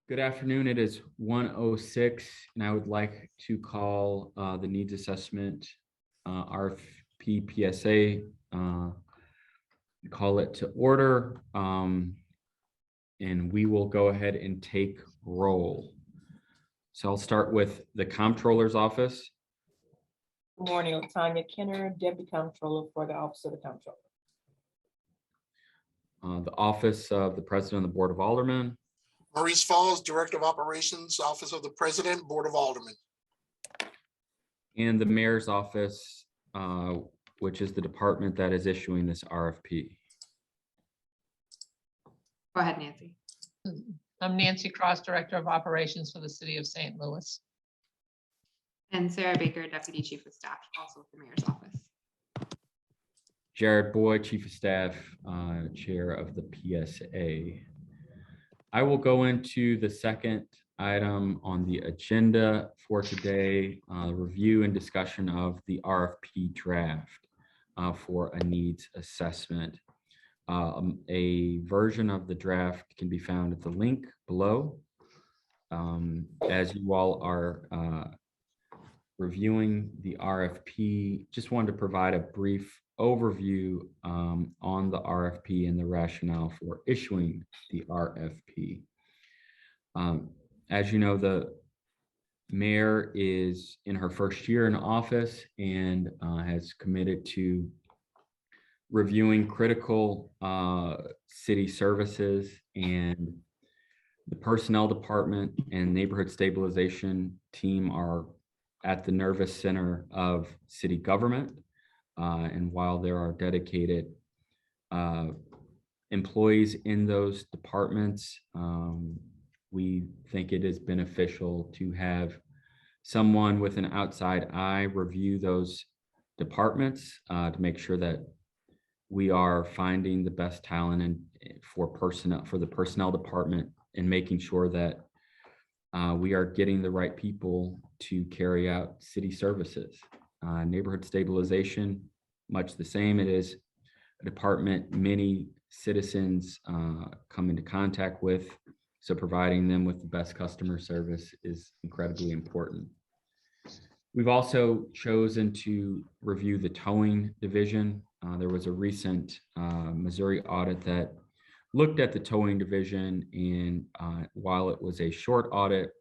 Good afternoon. It is 1:06, and I would like to call the needs assessment RFP PSA, call it to order, and we will go ahead and take roll. So I'll start with the Comptroller's Office. Good morning, Tanya Kenner, Deputy Comptroller for the Office of the Comptroller. The Office of the President of the Board of Aldermen. Maurice Falls, Director of Operations, Office of the President, Board of Aldermen. And the Mayor's Office, which is the department that is issuing this RFP. Go ahead, Nancy. I'm Nancy Cross, Director of Operations for the City of St. Louis. And Sarah Baker, Deputy Chief of Staff, also with the Mayor's Office. Jared Boyd, Chief of Staff, Chair of the PSA. I will go into the second item on the agenda for today, review and discussion of the RFP draft for a needs assessment. A version of the draft can be found at the link below. As you all are reviewing the RFP, just wanted to provide a brief overview on the RFP and the rationale for issuing the RFP. As you know, the mayor is in her first year in office and has committed to reviewing critical city services, and the personnel department and neighborhood stabilization team are at the nervous center of city government. And while there are dedicated employees in those departments, we think it is beneficial to have someone with an outside eye review those departments to make sure that we are finding the best talent and for the personnel department, and making sure that we are getting the right people to carry out city services. Neighborhood stabilization, much the same. It is a department many citizens come into contact with, so providing them with the best customer service is incredibly important. We've also chosen to review the towing division. There was a recent Missouri audit that looked at the towing division, and while it was a short audit,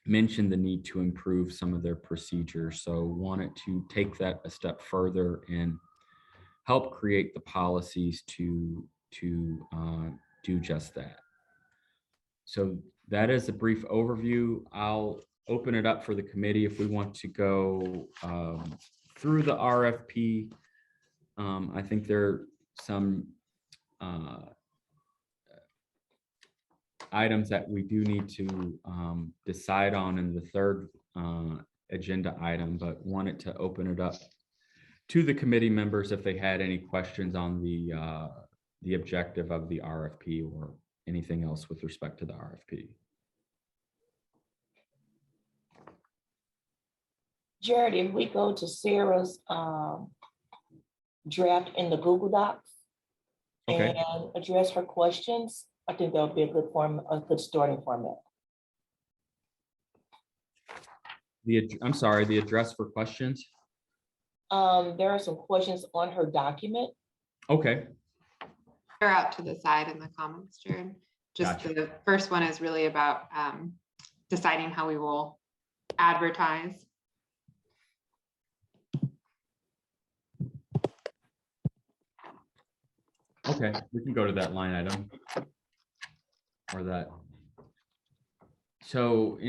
mentioned the need to improve some of their procedures. So wanted to take that a step further and help create the policies to do just that. So that is a brief overview. I'll open it up for the committee if we want to go through the RFP. I think there are some items that we do need to decide on in the third agenda item, but wanted to open it up to the committee members if they had any questions on the objective of the RFP or anything else with respect to the RFP. Jared, if we go to Sarah's draft in the Google Docs Okay. and address her questions, I think that would be a good starting format. I'm sorry, the address for questions? There are some questions on her document. Okay. They're out to the side in the comments, Jared. Just Gotcha. The first one is really about deciding how we will advertise. Okay, we can go to that line item or that. So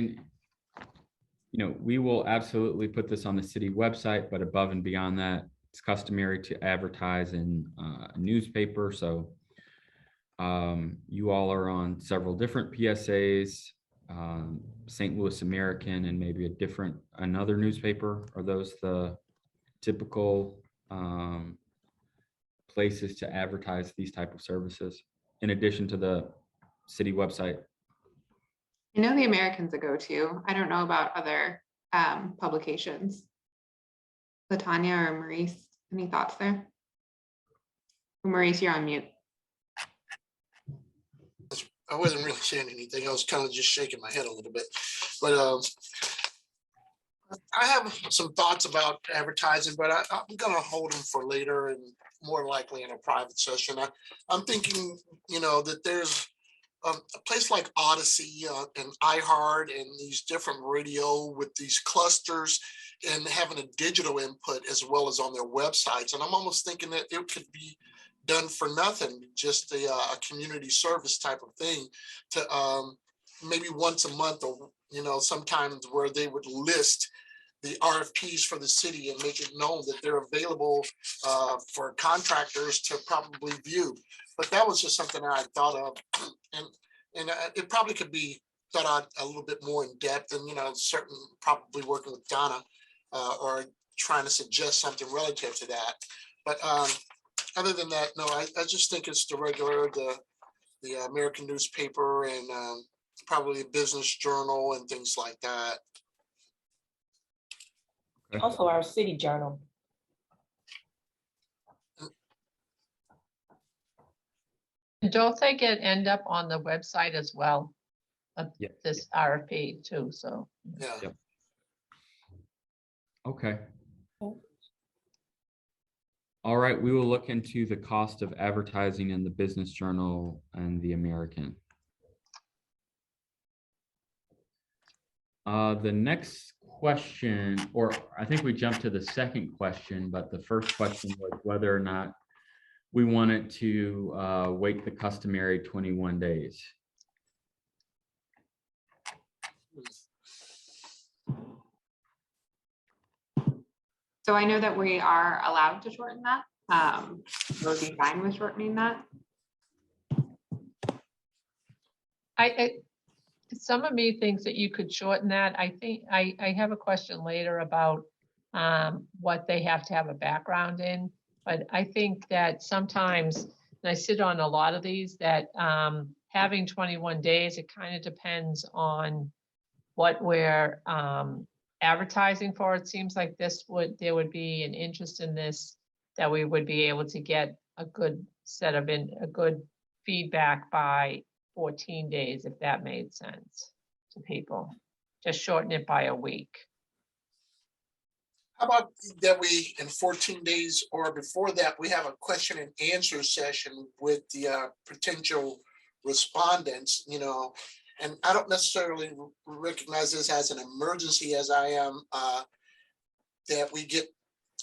we will absolutely put this on the city website, but above and beyond that, it's customary to advertise in a newspaper. So you all are on several different PSAs, St. Louis American and maybe another newspaper. Are those the typical places to advertise these type of services in addition to the city website? I know the American's a go-to. I don't know about other publications. Latanya or Maurice, any thoughts there? Maurice, you're on mute. I wasn't really saying anything. I was kind of just shaking my head a little bit. But I have some thoughts about advertising, but I'm gonna hold them for later and more likely in a private session. I'm thinking, that there's a place like Odyssey and iHeart and these different radio with these clusters and having a digital input as well as on their websites. And I'm almost thinking that it could be done for nothing, just a community service type of thing to maybe once a month or, sometimes where they would list the RFPs for the city and make it known that they're available for contractors to probably view. But that was just something I thought of, and it probably could be thought out a little bit more in depth, and certain probably working with Donna or trying to suggest something relative to that. But other than that, no, I just think it's the regular, the American newspaper and probably a business journal and things like that. Okay. Also our city journal. And don't they end up on the website as well? Yeah. This RFP too, so. Yeah. Yep. Okay. All right, we will look into the cost of advertising in the Business Journal and the American. The next question, or I think we jumped to the second question, but the first question was whether or not we wanted to wait the customary 21 days. So I know that we are allowed to shorten that. Would be fine with shortening that. Some of me thinks that you could shorten that. I think I have a question later about what they have to have a background in. But I think that sometimes, and I sit on a lot of these, that having 21 days, it kind of depends on what we're advertising for. It seems like there would be an interest in this, that we would be able to get a good set of a good feedback by 14 days, if that made sense to people. Just shorten it by a week. How about that we, in 14 days or before that, we have a question and answer session with the potential respondents, and I don't necessarily recognize this as an emergency as I am, that we get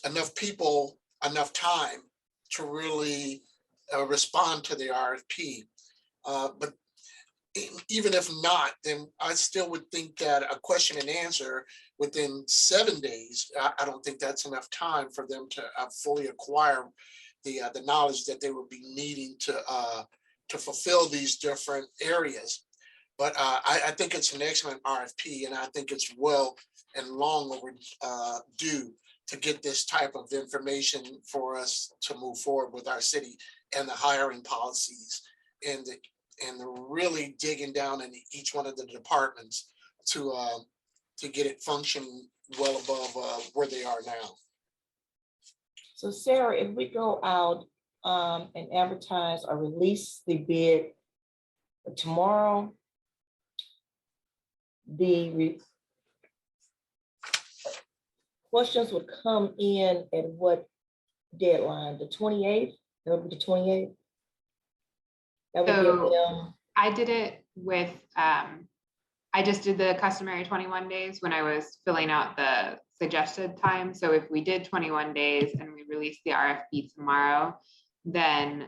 enough people, enough time to really respond to the RFP. But even if not, then I still would think that a question and answer within 7 days, I don't think that's enough time for them to fully acquire the knowledge that they would be needing to fulfill these different areas. But I think it's an excellent RFP, and I think it's well and long overdue to get this type of information for us to move forward with our city and the hiring policies and the really digging down in each one of the departments to get it functioning well above where they are now. So Sarah, if we go out and advertise or release the bid tomorrow, the questions would come in at what deadline? The 28th? That would be the 28th? That would give them. I did it with, I just did the customary 21 days when I was filling out the suggested time. So if we did 21 days and we released the RFP tomorrow, then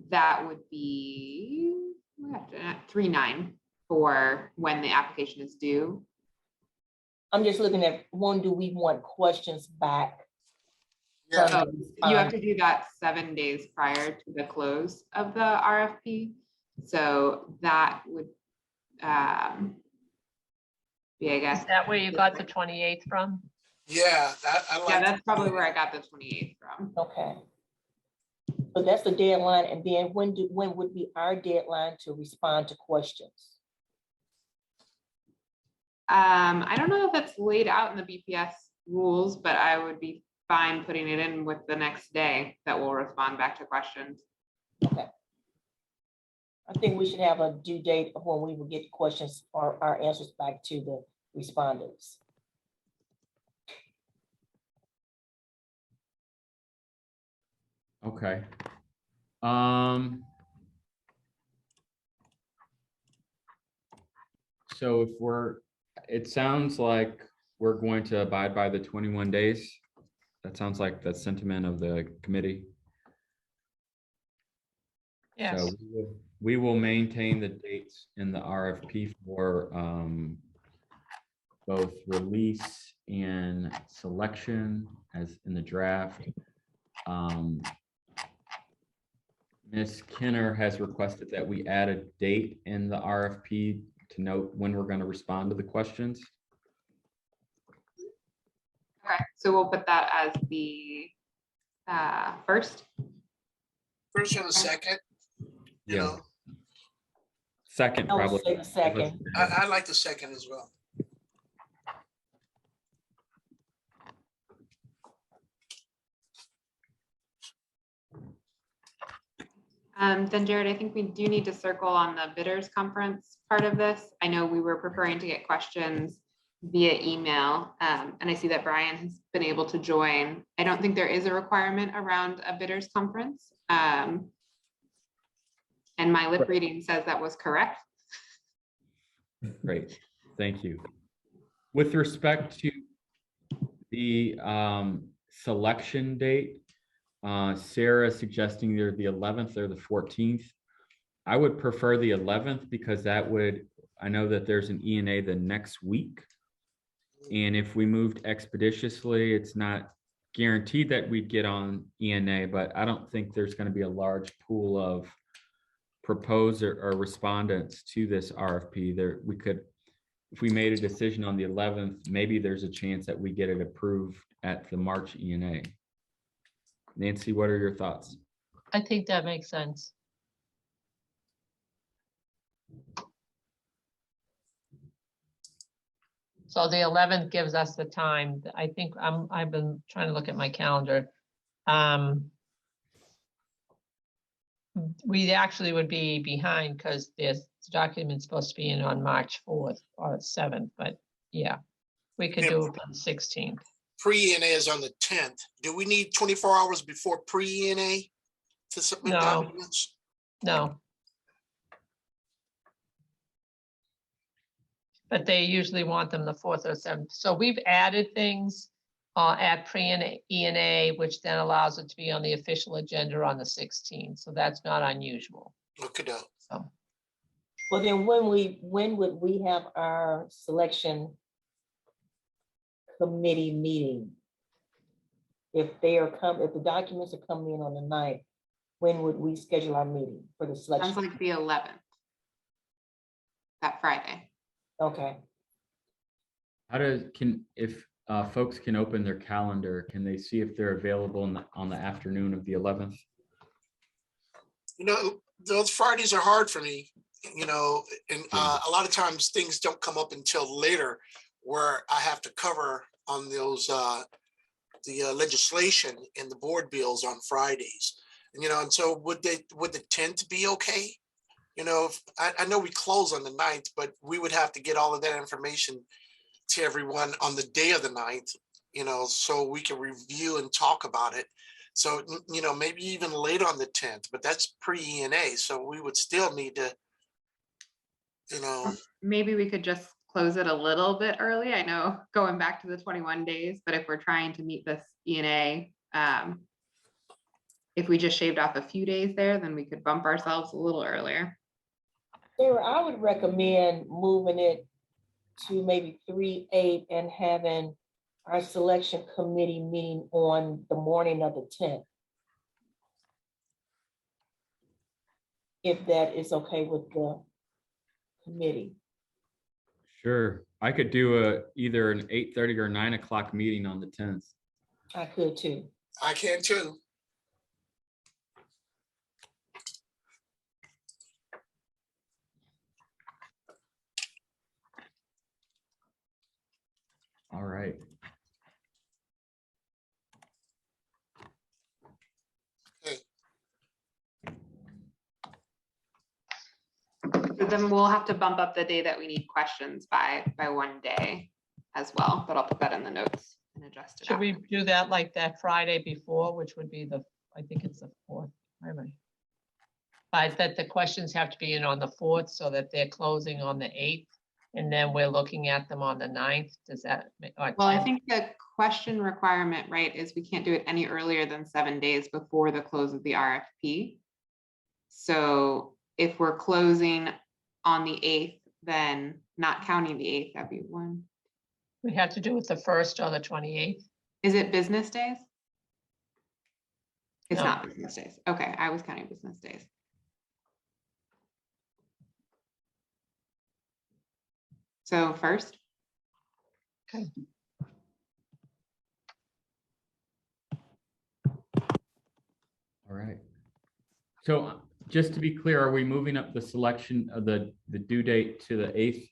that would be 3/9 for when the application is due. I'm just looking at, when do we want questions back? Yeah. from the You have to do that 7 days prior to the close of the RFP. So that would be, I guess. Is that where you got the 28th from? Yeah, I like. Yeah, that's probably where I got the 28th from. Okay. So that's the deadline, and then when would be our deadline to respond to questions? I don't know if it's laid out in the BPS rules, but I would be fine putting it in with the next day that will respond back to questions. Okay. I think we should have a due date of when we will get questions or our answers back to the respondents. Okay. So if it sounds like we're going to abide by the 21 days. That sounds like the sentiment of the committee. Yes. So we will maintain the dates in the RFP for both release and selection as in the draft. Ms. Kinner has requested that we add a date in the RFP to note when we're going to respond to the questions. Okay, so we'll put that as the first. First and a second, you Yeah. know, Second, I would probably. say the second. I like the second as well. Then Jared, I think we do need to circle on the bidders conference part of this. I know we were preparing to get questions via email, and I see that Brian has been able to join. I don't think there is a requirement around a bidders conference. And my lip reading says that was correct. Great, thank you. With respect to the selection date, Sarah suggesting either the 11th or the 14th. I would prefer the 11th because that would, I know that there's an ENA the next week. And if we moved expeditiously, it's not guaranteed that we'd get on ENA, but I don't think there's going to be a large pool of proposer or respondents to this RFP. There, we could, if we made a decision on the 11th, maybe there's a chance that we get it approved at the March ENA. Nancy, what are your thoughts? I think that makes sense. So the 11th gives us the time. I think I've been trying to look at my calendar. We actually would be behind because this document's supposed to be in on March 4th or 7th, but yeah, we could do it on 16th. Pre-ENA is on the 10th. Do we need 24 hours before pre-ENA to submit No. documents? No. But they usually want them the 4th or 7th. So we've added things at pre-ENA, which then allows it to be on the official agenda on the 16th. So that's not unusual. Okay, So Well, then when would we have our selection committee meeting? If the documents are coming in on the 9th, when would we schedule our meeting for the Sounds selection? like the 11th. That Friday. Okay, If folks can open their calendar, can they see if they're available on the afternoon of the 11th? You know, those Fridays are hard for me, you know, and a lot of times things don't come up until later where I have to cover on those the legislation and the board bills on Fridays. And, you know, and so would the 10th be okay? You know, I know we close on the 9th, but we would have to get all of that information to everyone on the day of the 9th, you know, so we can review and talk about it. So, you know, maybe even late on the 10th, but that's pre-ENA. So we would still need to, you know. Maybe we could just close it a little bit early. I know going back to the 21 days, but if we're trying to meet this ENA, if we just shaved off a few days there, then we could bump ourselves a little earlier. Sarah, I would recommend moving it to maybe 3/8 and having our selection committee meeting on the morning of the 10th. If that is okay with the committee. Sure, I could do either an 8:30 or 9 o'clock meeting on the 10th. I could too. I can too. All right. Okay. then we'll have to bump up the day that we need questions by 1 day as well, but I'll put that in the notes and adjust it. Should we after. do that like that Friday before, which would be I think it's the 4th. Wait a minute. But that the questions have to be in on the 4th so that they're closing on the 8th. And then we're looking at them on the 9th. Does that make? Well, I think the question requirement, right, is we can't do it any earlier than 7 days before the close of the RFP. So if we're closing on the 8th, then not counting the 8th, that'd be 1. We have to do it the 1st or the 28th. Is it business days? It's No. not business days. Okay, I was counting business days. So first, Okay. All right. So just to be clear, are we moving up the selection of the due date to the 8th?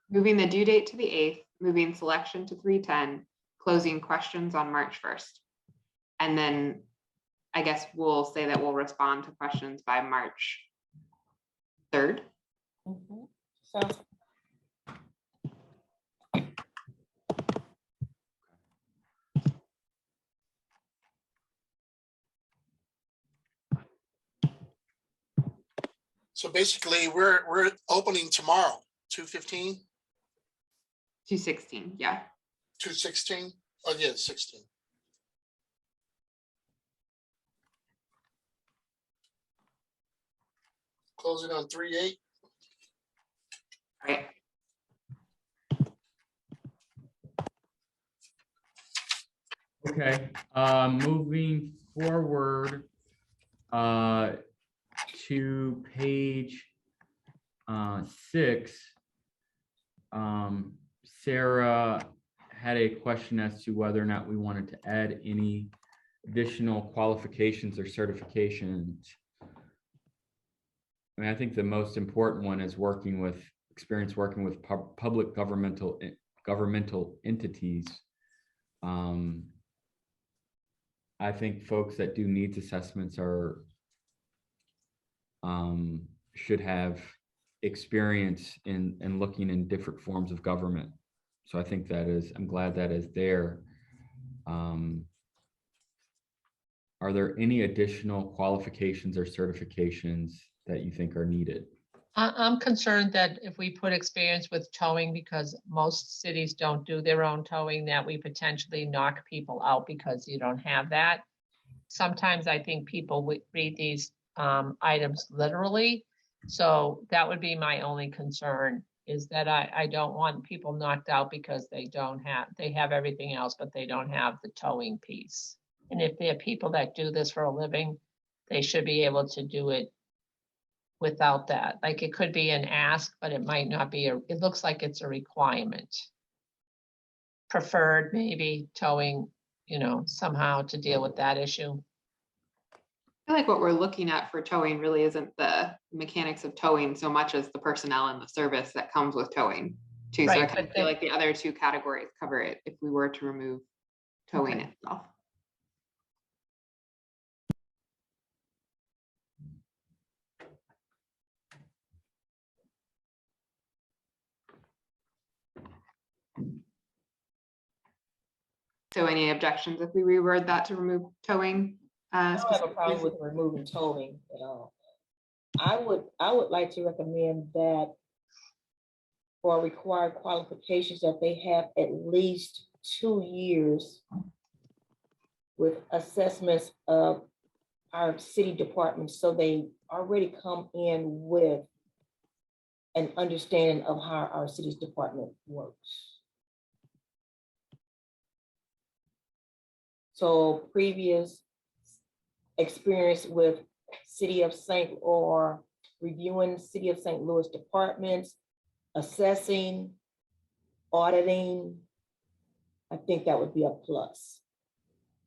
moving the due date to the 8th, moving selection to 3/10, closing questions on March 1st. And then I guess we'll say that we'll respond to questions by March 3rd. Mhm. Sounds So basically, we're opening tomorrow, 2:15, 2/16, yeah. 2:16. Oh, yeah, 16. Closing on 3/8. Right. Okay, moving forward to page 6. Sarah had a question as to whether or not we wanted to add any additional qualifications or certifications. I mean, I think the most important one is experience working with public governmental entities. I think folks that do needs assessments should have experience in looking in different forms of government. So I think I'm glad that is there. Are there any additional qualifications or certifications that you think are needed? I'm concerned that if we put experience with towing, because most cities don't do their own towing, that we potentially knock people out because you don't have that. Sometimes I think people would read these items literally. So that would be my only concern, is that I don't want people knocked out because they have everything else, but they don't have the towing piece. And if there are people that do this for a living, they should be able to do it without that. Like, it could be an ask, but it might not be it looks like it's a requirement. Preferred maybe towing, somehow to deal with that issue. I feel like what we're looking at for towing really isn't the mechanics of towing so much as the personnel and the service that comes with towing too. So I Right, kind of feel like the other two categories cover it if we were to remove towing Okay. itself. So any objections if we reword that to remove towing? I don't have a problem with removing towing at all. I would like to recommend that for required qualifications that they have at least 2 years with assessments of our city departments, so they already come in with an understanding of how our city's department works. So previous experience with City of St. or reviewing City of St. Louis departments, assessing, auditing. I think that would be a plus.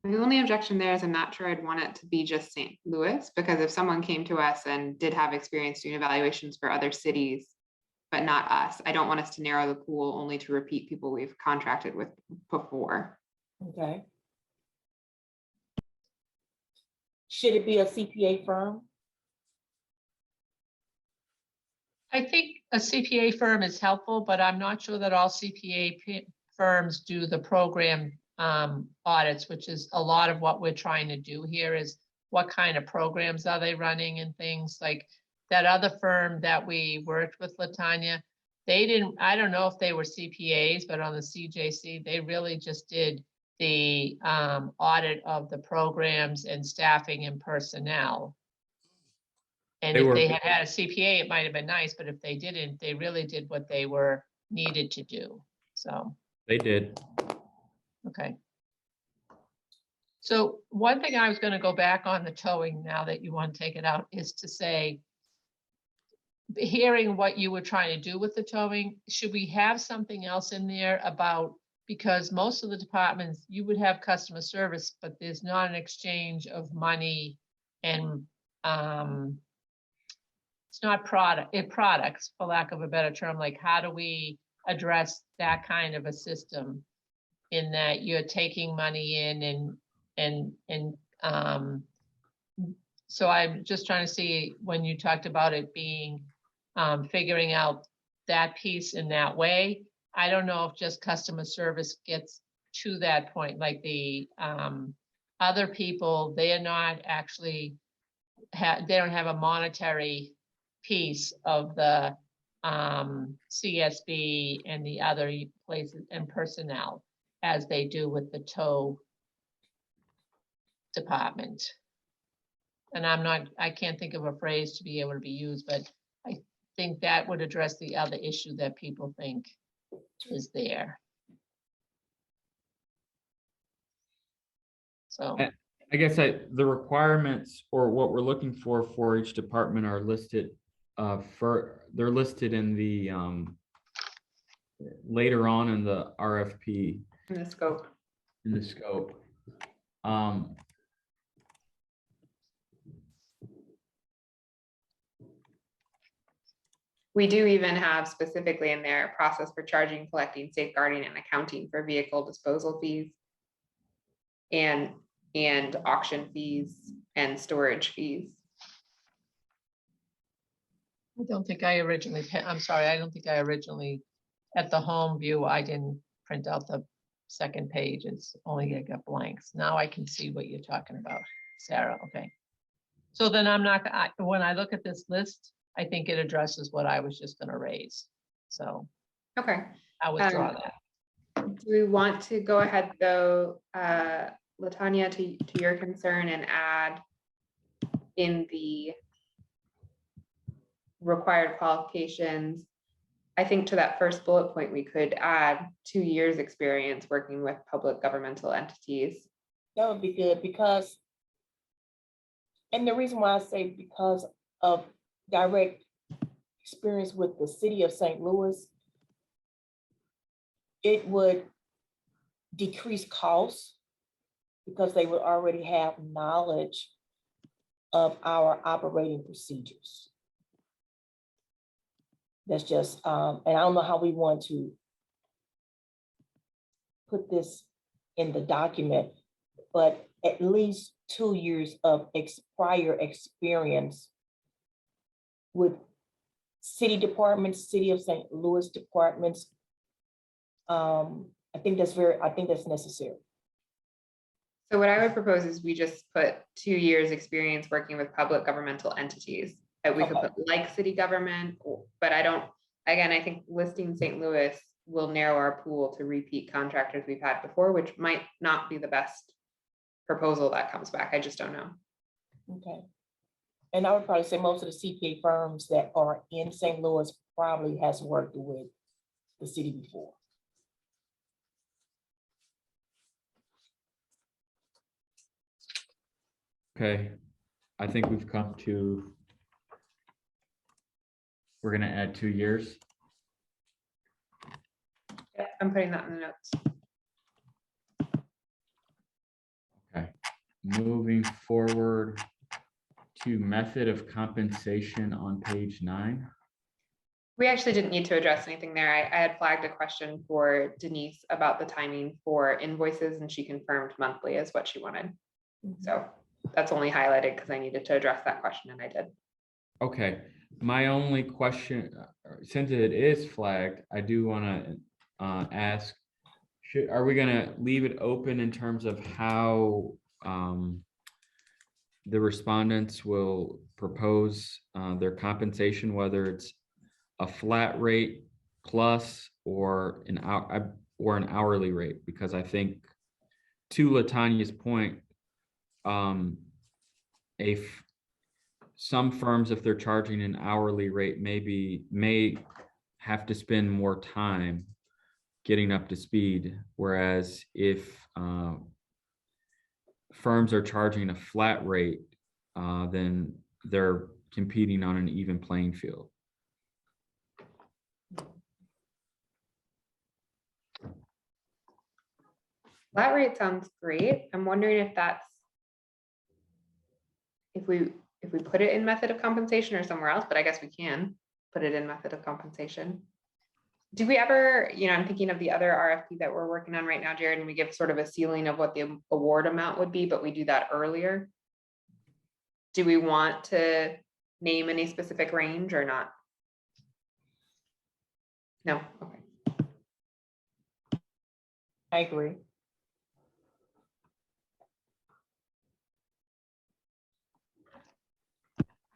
The only objection there is I'm not sure I'd want it to be just St. Louis, because if someone came to us and did have experience doing evaluations for other cities, but not us, I don't want us to narrow the pool only to repeat people we've contracted with before. Okay. Should it be a CPA firm? I think a CPA firm is helpful, but I'm not sure that all firms do the program audits, which is a lot of what we're trying to do here is what kind of programs are they running and things like that other firm that we worked with, Latanya, they didn't, I don't know if they were CPAs, but on the CJC, they really just did the audit of the programs and staffing and personnel. And They if were- they had had a CPA, it might have been nice, but if they didn't, they really did what they were needed to do. So, They did. okay. So one thing I was going to go back on the towing now that you want to take it out is to say, hearing what you were trying to do with the towing, should we have something else in there about, because most of the departments, you would have customer service, but there's not an exchange of money and it's not products, for lack of a better term, like how do we address that kind of a system in that you're taking money in so I'm just trying to see when you talked about it being figuring out that piece in that way. I don't know if just customer service gets to that point, like the other people, they are not actually they don't have a monetary piece of the CSB and the other places and personnel as they do with the tow department. And I can't think of a phrase to be able to be used, but I think that would address the other issue that people think is there. So. I guess the requirements or what we're looking for each department are listed they're listed in the later on in the RFP In the scope. in the scope. We do even have specifically in there a process for charging, collecting, safeguarding, and accounting for vehicle disposal fees and auction fees and storage fees. I don't think I originally, I'm sorry, I don't think I originally, at the home view, I didn't print out the second page. It's only I got blanks. Now I can see what you're talking about, Sarah, okay. So then I'm not, when I look at this list, I think it addresses what I was just gonna raise. So Okay. I withdraw that. Do we want to go ahead though, Latanya, to your concern and add in the required qualifications? I think to that first bullet point, we could add 2 years experience working with public governmental entities. That would be good because, and the reason why I say because of direct experience with the city of St. Louis, it would decrease costs because they would already have knowledge of our operating procedures. That's just, and I don't know how we want to put this in the document, but at least 2 years of prior experience with city departments, city of St. Louis departments. I think that's necessary. So what I would propose is we just put 2 years experience working with public governmental entities. That we could Okay. put like city government, but I don't, again, I think listing St. Louis will narrow our pool to repeat contractors we've had before, which might not be the best proposal that comes back. I just don't know. Okay. And I would probably say most of the CPA firms that are in St. Louis probably has worked with the city before. Okay, I think we've come to, we're gonna add 2 years. Yeah, I'm putting that in the notes. Okay, moving forward to method of compensation on page 9. We actually didn't need to address anything there. I had flagged a question for Denise about the timing for invoices, and she confirmed monthly is what she wanted. So that's only highlighted because I needed to address that question, and I did. Okay, My only question, since it is flagged, I do want to ask, are we gonna leave it open in terms of how the respondents will propose their compensation, whether it's a flat rate plus or an hourly rate? Because I think, to Latanya's point, some firms, if they're charging an hourly rate, may have to spend more time getting up to speed. Whereas if firms are charging a flat rate, then they're competing on an even playing field. Flat rate sounds great. I'm wondering if that's, if we put it in method of compensation or somewhere else, but I guess we can put it in method of compensation. Do we ever, I'm thinking of the other RFP that we're working on right now, Jared, and we give sort of a ceiling of what the award amount would be, but we do that earlier. Do we want to name any specific range or not? No, okay. I agree.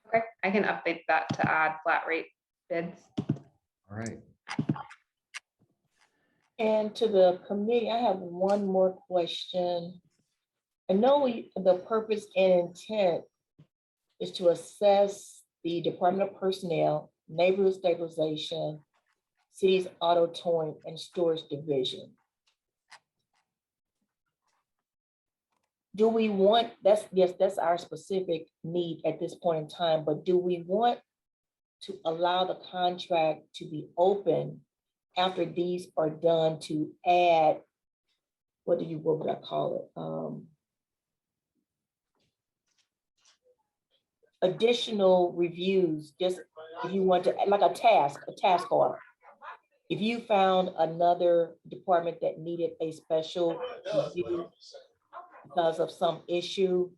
Okay, I can update that to add flat rate bids. All right. And to the committee, I have one more question. I know the purpose and intent is to assess the Department of Personnel, Neighborhood Stabilization, City's Auto Towing and Storage Division. Do we want, that's our specific need at this point in time, but do we want to allow the contract to be open after these are done to add, what would I call it? Additional reviews, just if you want to, like a task order. If you found another department that needed a special review because of some issue,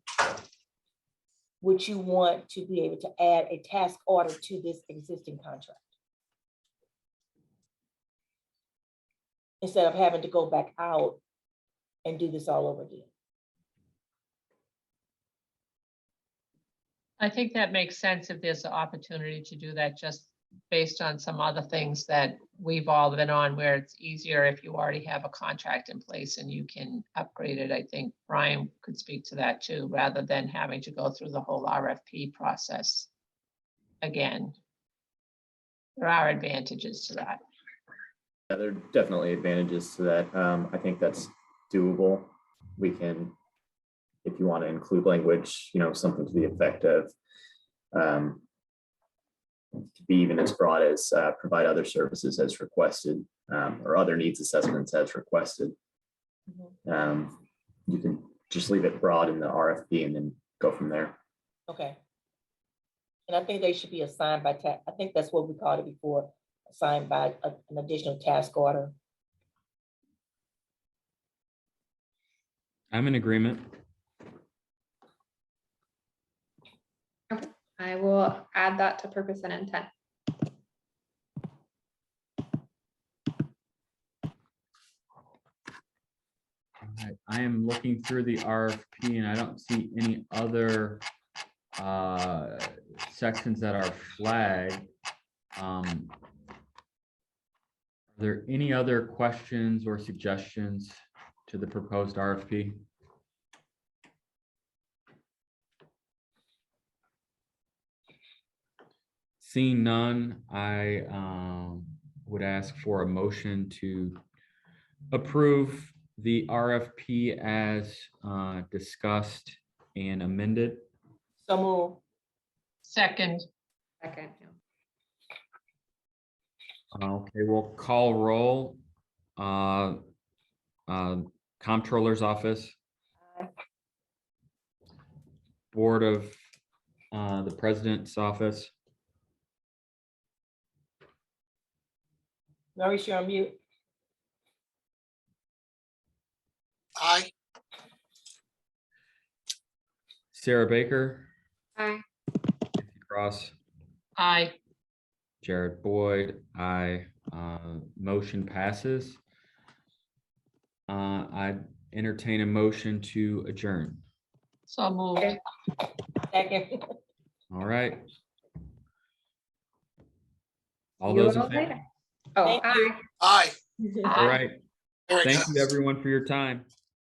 would you want to be able to add a task order to this existing contract? Instead of having to go back out and do this all over again. I think that makes sense if there's an opportunity to do that, just based on some other things that we've all been on, where it's easier if you already have a contract in place and you can upgrade it. I think Brian could speak to that too, rather than having to go through the whole RFP process again. There are advantages to that. Yeah, there are definitely advantages to that. I think that's doable. We can, if you want to include language, something to the effect of, to be even as broad as provide other services as requested, or other needs assessments as requested. You can just leave it broad in the RFP and then go from there. Okay. And I think they should be assigned by, I think that's what we called it before, assigned by an additional task order. I'm in agreement. Okay, I will add that to purpose and intent. All right. I am looking through the RFP and I don't see any other sections that are flagged. Are there any other questions or suggestions to the proposed RFP? Seeing none, I would ask for a motion to approve the RFP as discussed and amended. So move. Second. Second. Okay, we'll call roll. Comptroller's Office. Aye. Board of the President's Office. Maurice, you're on mute. Aye. Sarah Baker. Aye. Cross. Aye. Jared Boyd, aye. Motion passes. I entertain a motion to adjourn. So moved. Second. All right. All You those in all favor? later. Oh, Thank you. aye. Aye. All right. Very Thank good. you, everyone, for your time.